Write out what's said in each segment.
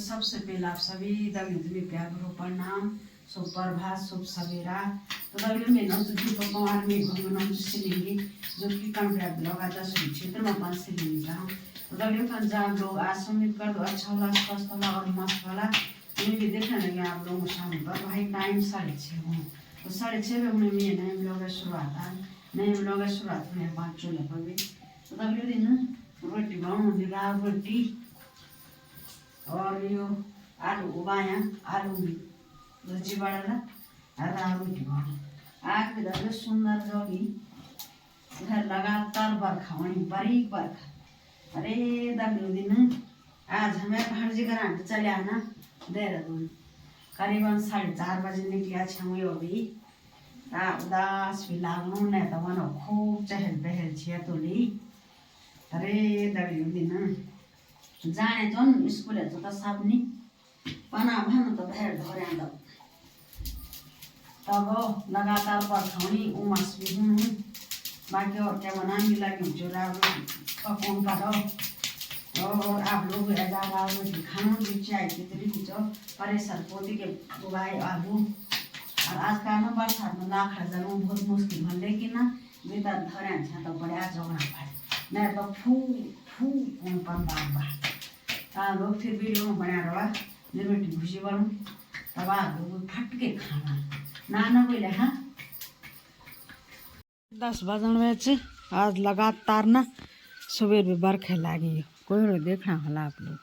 सबसे पहले आप सभी दगड़ियों में प्यार भरो प्रणाम, शुभ प्रभात, शुभ सवेरा। तो दगड़ियों में दीपक कुमार में घूमना सिलेंगे जो कि कंप्लीट ब्लॉग आता क्षेत्र में पास से लेंगे जहाँ तो दगड़ियों का जहाँ लोग आज सम्मित कर दो अच्छा वाला स्वस्थ वाला और मस्त वाला ये भी देखने लगे आप लोगों को शाम पर भाई टाइम 6:30 हो तो 6:30 में उन्हें मेरे नए ब्लॉग की शुरुआत है नए ब्लॉग की शुरुआत में 5 चूल्हे पर भी तो दगड़ियों दिन रोटी बनाऊंगी दाल रोटी और यो आलू उबाया आलू भी भुजी बड़ा दाल रोटी बना आग भी दगड़ियों सुंदर जोगी इधर लगातार बरखा वहीं बारीक बरखा अरे दगड़ियों दिन आज हमें हरजी ग्रांट चले आना देहरादून करीबन 4:30 बजे निकलिया छे अभी उदास भी लागू नहीं तो मनो खूब चहल पहल छे तो ली अरे दगड़ियों दिन जाने जन स्कूल तो सब नी पना भन तो भेड़ धरे दो तब लगातार बरखा उमस भी हूँ बाकी और क्या बनाने लगी चूल्हा पकौन करो और आप लोग खाना भी चाहिए कितनी जो परेशान पोती के उगाए आलू और आज का ना बरसात में लाखड़ा जलूँ बहुत मुश्किल है लेकिन ना भीतर धरे तो बड़ा जगह भाई नहीं तो फू फू पर बार लोग फिर वीडियो में बना रहा रोटी भुजी बनूँ तब आप लोग फट के खाना ना बोले हाँ 10 बजन में आज लगातार ना सुबह भी बरखे लगी कोहड़े देखना होला आप लोग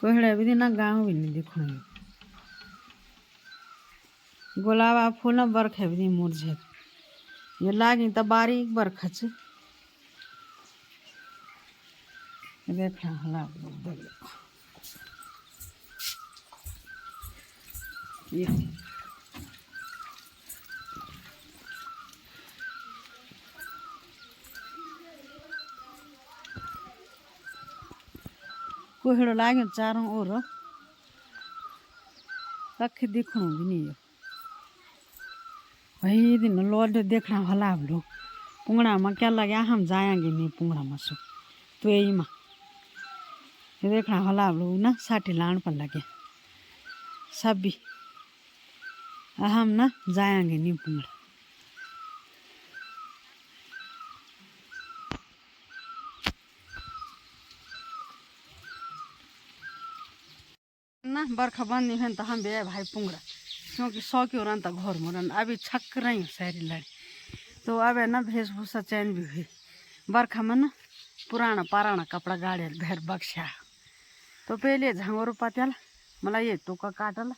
कोहड़े भी ना गाँव भी नहीं देखना गुलाबा फूल ना बरखे भी मुरझे ये लागी तो बारीक बरखा देखना होला आप लोग ये कोहड़ो लाग्यो चारों ओर कख दिखणु भी नहीं भाई दिन लौट देखना होला आप लोग पुंगड़ा में क्या लगे हम जाएंगे नहीं पुंगड़ा में सो तो यही में देखना होला आप लोग ना 60 लान पर लगे सब भी हम ना जाएंगे नहीं पुंगड़ा ना बरखा बंद नहीं है तो हम भी भाई पुंगड़ा क्योंकि शौकी हो रहा था घर में अभी छक रही हूँ सारी लड़ी तो अब है ना वेशभूषा चैन भी हुई बरखा में ना पुराना पुराना कपड़ा गाड़े भेड़ बक्सा तो पहले झांगोर पत्याल मला ये टोका काटल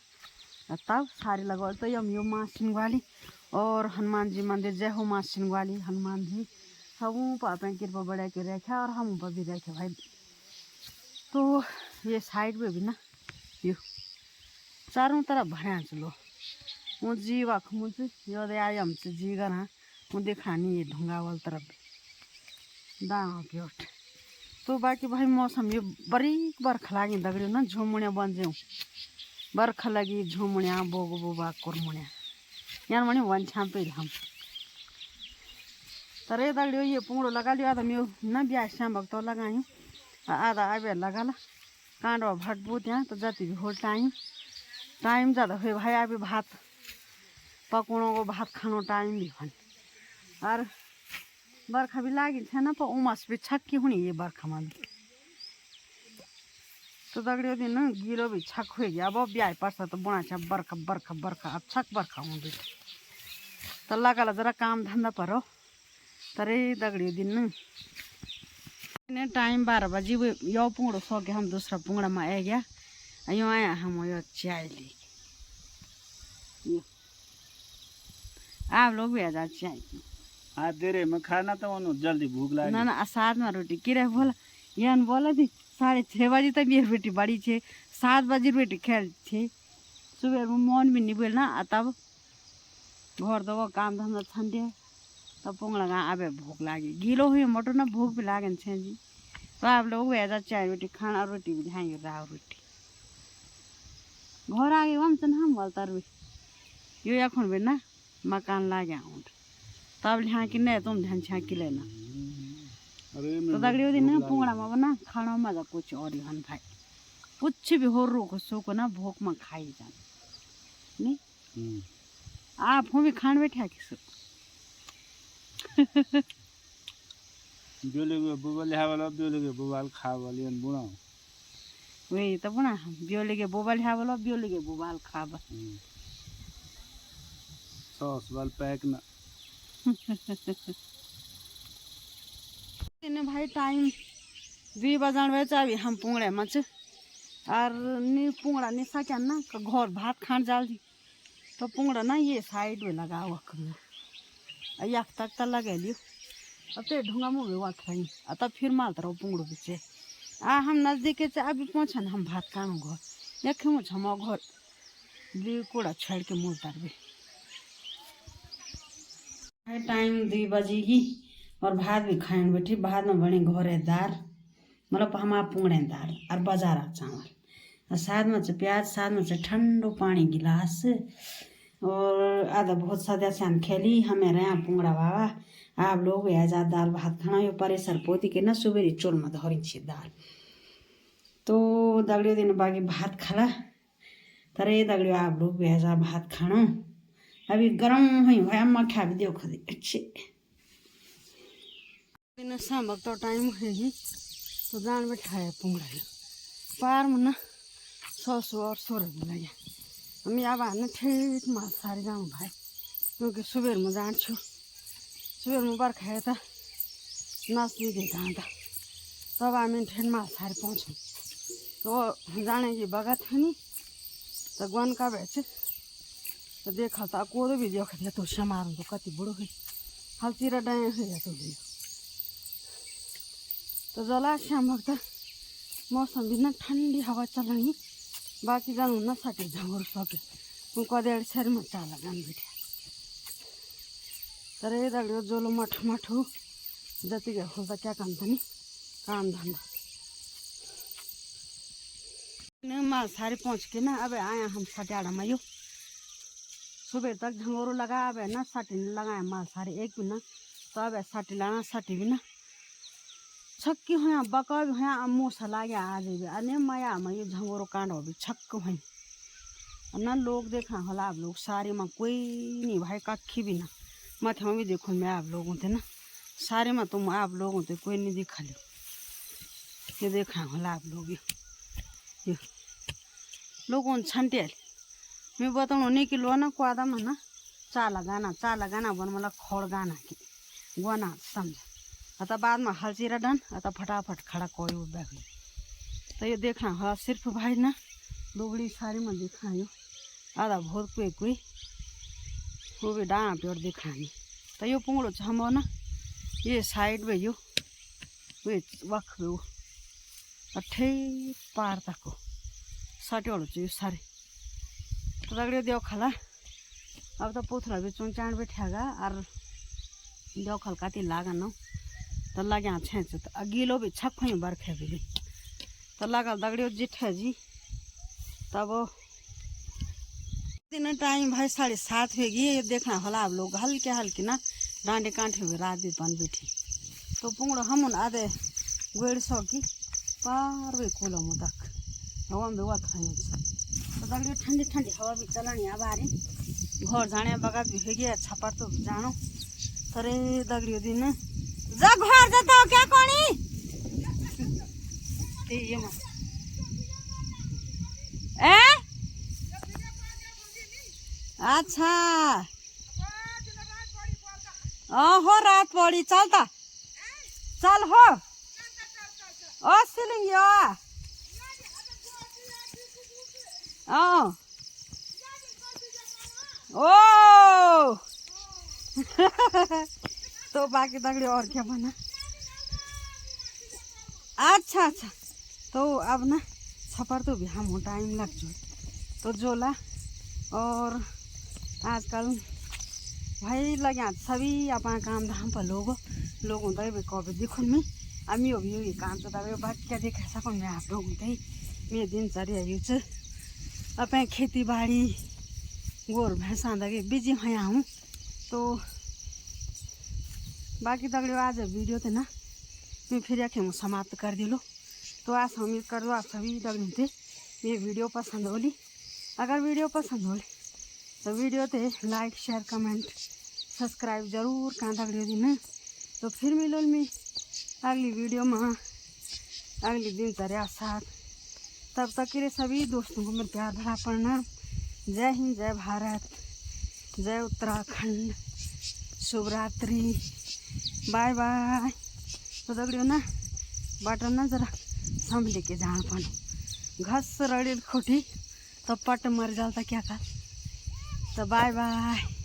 तब सारी लगवा तो यम यो माँ सिंगवाली और हनुमान जी मंदिर जय हो माँ सिंगवाली हनुमान जी सब पापा कृपा बढ़ा के रखा और हम ऊपर भी रखे भाई तो ये साइड में भी ना यो चारों तरफ भरा चलो वो जी वाख मुझे यो दे आए हमसे जी करा वो दिखानी ये ढूंगा वाल तरफ दाँव के उठ तो बाकी भाई मौसम ये बारीक बरखा लगी दगड़ियों ना झुमुड़िया बन जाऊँ बरखा लगी झुमुड़िया बोगो बोबा कुरमुड़िया यार मनी वन छापे हम तरे दगड़ियों ये पुंगड़ो लगा लियो आधा मैं ना ब्याह श्याम तो लगायूँ आधा आबे लगा ला कांडवा भटबूत यहाँ तो जाती भी हो टाइम ज़्यादा हुए भाई अभी भात पकौड़ों को भात खानो टाइम भी भन और बरखा भी लगी थे ना तो उमस भी छक्की हुई ये बरखा में भी तो दगड़ियों दिन ना गिलो भी छक हो गया अब ब्याह पर्सा तो बुना छा बरखा बरखा बरखा अब छक बरखा होंगी तो लगा जरा काम धंधा परो तरे दगड़ियों दिन ना टाइम 12 बजे यो पुंगड़ो सो के हम दूसरा पुंगड़ा में आ गया यो आया हम यो चाय ले आप लोग भी आ जाए चाय हाँ देरे में खाना तो उन्हों जल्दी भूख लगी ना ना साथ में रोटी किरे बोला यान बोला थी 6:30 बजे तक ये बेटी बड़ी छे 7 बजे बेटी खेल छे सुबह में मन भी नहीं बोलना तब घर दो काम धंधा ठंडे तब पुंगड़ा गा आबे भूख लगी गीलो हुई मोटो ना भूख भी लागे छे जी तो आप लोग ऐसा चाय रोटी खाना रोटी भी खाएंगे राव रोटी घर आगे हम चन हम बोलता रो यो এখন भी ना मकान लागे आउट तब यहाँ कि नहीं तुम ध्यान छा कि लेना तो दगड़ियों दिन पुंगड़ा में बना खाना मजा कुछ और ही भाई कुछ भी हो रो को सो को ना भूख में खाई जान नहीं आप हो भी खान बैठा किस बियोलेगे बुबल हावल बियोलेगे बुबाल खावल यन बुना वही तो बुना हम बियोलेगे बोबाल हावल बियोलेगे बोबाल खाब सॉस वाल पैक ना ने भाई टाइम 2 बजान वे चाबी हम पुंगड़े मच और नी पुंगड़ा नि सक्या ना घर भात खान जाल्दी तो पुंगड़ा ना ये साइड में लगा हुआ यख तक तो लगे लियो अब तो ढूंगा मुँह हुआ खाई तब फिर मालता रहो पुंगड़ो पीछे हम नजदीक अभी पहुँचन हम भात खानु घर यख मुझ हम घर ली कूड़ा छड़ के मुँह उतार टाइम 2 बजेगी और भात भी खान बैठी भात में बने घरे दाल मतलब हम पुंगड़े दाल और बाजारा चावल और साथ में से प्याज साथ में से ठंडो पानी गिलास और आधा बहुत सदा से खेली हमें रहे पुंगड़ा बाबा आप लोग जा दाल भात खाना यो परेसर पोती के ना सुबेरी चोल में धरी छे दाल तो दगड़ियों दिन बाकी भात खाला तरे दगड़ियों आप लोग जा भात खाना अभी गरम हुई अम्मा खा भी देखो अच्छे शाम तो टाइम है तो जान बैठाया पुंगड़ा पार में ना 100 और 100 लगे हम अब हाने ठीक माल सारी जाऊँ भाई क्योंकि सुबह में जान्छु सुबह में बर्खा है तो नाच्ने दे जाँदा तब हामी ठेन माल सारी पाउँछौँ तो जाने की बगत है नि तो गन का बेच तो देखा तो कोदो भी देखा दिया तो समारोह तो कति बुढ़ो है हल्चीरा डाया है तो भी तो जला शाम वक्त मौसम भी ना ठंडी हवा चलानी बाकी जानु न सके झंगोर सके कदेड़ छेर में चाला गान बैठे तर ये दगड़ियों जोलो मठो मठो जति खोल्दा क्या काम था नि काम धंधा माल सारी पहुँच के ना अब आया हम सटियाड़ा में यो सुबह तक झंगोरो लगा अब ना सटी लगाए माल सारी एक भी ना तो अब सटी लाना सटी भी ना छक्की हो बका भी हो मोसा लागे आज भी अने माया में ये झंगोरो कांड हो भी छक्क हो ना लोग देखा होला आप लोग सारे में कोई नहीं भाई कखी भी ना मथे में भी देखो मैं आप लोगों थे ना सारे में तुम आप लोगों थे कोई नहीं दिखा लो ये देखा होला आप लोग ये लोगों छंटे मैं बताऊँ नहीं कि लो ना क्वादा में ना चाला गाना बन मतलब खोड़ गाना की गाना समझ अतः बाद में हलचीरा डन अतः फटाफट खड़ा कोई बैग तो ये देखना हाँ सिर्फ भाई ना दोगड़ी सारी में देखा यो आधा बहुत कोई वो भी डाना पेड़ दिखानी तो यो पुंगड़ो हम ना ये साइड में यो वे वख वो अठे पार तक सटेड़ो यो सारे तो दगड़ियों देव खाला अब तो पोथरा भी चुनचाण बैठेगा और देव खल कति लागा न तो लगे छेच तो गीलो भी छप ही बरखे भी तो लगल दगड़ियों जिठे जी तब दिन टाइम भाई 7:30 होगी ये देखना होला आप लोग हल्के हल्के ना डांडे कांठे हुए रात भी बन बैठी तो पुंगड़ो हम आधे गोड़ सौकी पार वे कोलो मुदक हवा में वत तो दगड़ियों ठंडी ठंडी हवा भी चलानी अब आ रही घर जाने बगत भी हो गया छपर तो जानो तरे दगड़ियों दिन जा घर जाता हो क्या कोनी ये मत ए अच्छा हो रात पड़ी चलता चल हो ओ सिलिंग ओ तो बाकी दगड़ी और क्या बना अच्छा तो अब ना छपर तो भी हम टाइम लग जो तो जोला और आजकल भाई लगे सभी अपना काम धाम पर लोगों तो कभी देखो में अमी हो भी काम तो दबे बाकी क्या देख सकूँ मैं आप लोगों थे मेरे दिनचर्या यूँ अपने खेती बाड़ी गोर भैंसा दगे बिजी हैं हूँ तो बाकी दगड़ियों आज वीडियो थे ना मैं फिर आके समाप्त कर दिलो तो आज उम्मीद कर दो आप सभी दगड़ी थे ये वीडियो पसंद होली। अगर वीडियो पसंद होली तो वीडियो ते लाइक शेयर कमेंट सब्सक्राइब जरूर कर दगड़ियों दिन। तो फिर मिलो मैं अगली वीडियो में अगली दिनचर्या साथ। तब तक के लिए सभी दोस्तों को मेरे प्यार भरा प्रणाम। जय हिंद, जय भारत, जय उत्तराखंड, शुभ रात्रि, बाय बाय। तो दगड़ियों ना बाटो ना जरा संभल के जान पानो, घस रड़ेल खोटी तो पट मर जाता क्या कर। तो बाय बाय।